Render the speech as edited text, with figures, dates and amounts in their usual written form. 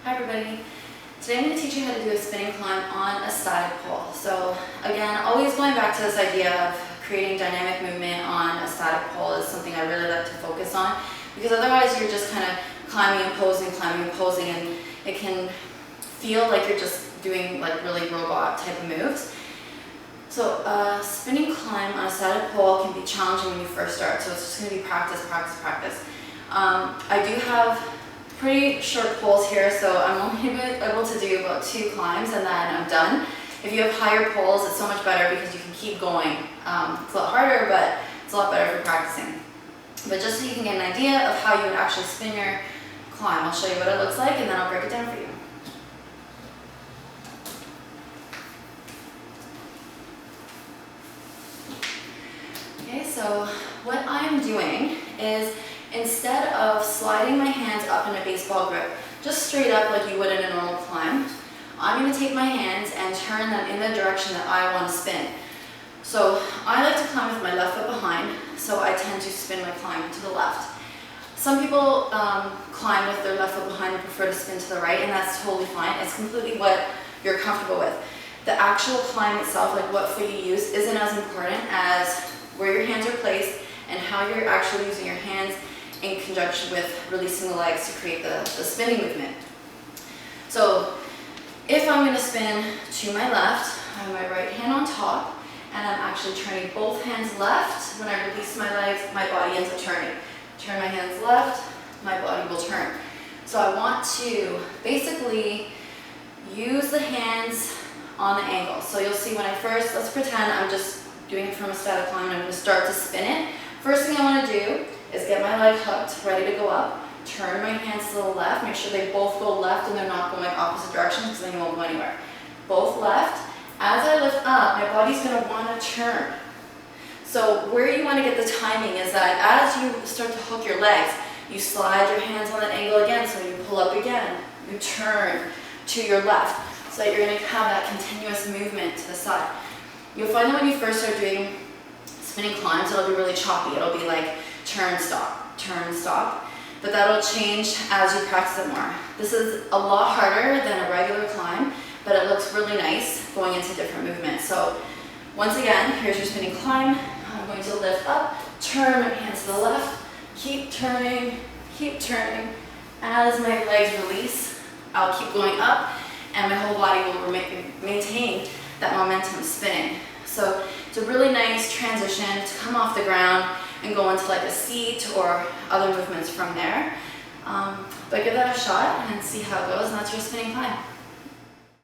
Hi everybody. Today I'm going to teach you how to do a spinning climb on a static pole. So again, always going back to this idea of creating dynamic movement on a static pole is something I really like to focus on, because otherwise you're just kind of climbing and posing, and it can feel like you're just doing like really robot type of moves. So a spinning climb on a static pole can be challenging when you first start, so it's just going to be practice. I do have pretty short poles here, so I'm only able to do about 2 climbs and then I'm done. If you have higher poles, it's so much better because you can keep going. It's a lot harder, but it's a lot better for practicing. But just so you can get an idea of how you would actually spin your climb, I'll show you what it looks like and then I'll break it down for you. Okay, so what I'm doing is, instead of sliding my hands up in a baseball grip, just straight up like you would in a normal climb, I'm going to take my hands and turn them in the direction that I want to spin. So I like to climb with my left foot behind, so I tend to spin my climb to the left. Some people climb with their left foot behind and prefer to spin to the right, and that's totally fine. It's completely what you're comfortable with. The actual climb itself, like what foot you use, isn't as important as where your hands are placed and how you're actually using your hands in conjunction with releasing the legs to create the spinning movement. So if I'm going to spin to my left, I have my right hand on top, and I'm actually turning both hands left. When I release my legs, my body ends up turning. Turn my hands left, my body will turn. So I want to basically use the hands on the angle. So you'll see when I first, let's pretend I'm just doing it from a static climb and I'm going to start to spin it. First thing I want to do is get my leg hooked, ready to go up, turn my hands to the left, make sure they both go left and they're not going opposite directions because then you won't go anywhere. Both left. As I lift up, my body's going to want to turn. So where you want to get the timing is that as you start to hook your legs, you slide your hands on that angle again, so when you pull up again, you turn to your left, so that you're going to have that continuous movement to the side. You'll find that when you first start doing spinning climbs, it'll be really choppy. It'll be like turn, stop, but that'll change as you practice it more. This is a lot harder than a regular climb, but it looks really nice going into different movements. So once again, here's your spinning climb. I'm going to lift up, turn my hands to the left, keep turning. As my legs release, I'll keep going up, and my whole body will maintain that momentum of spinning. So it's a really nice transition to come off the ground and go into like a seat or other movements from there. But give that a shot and see how it goes, and that's your spinning climb.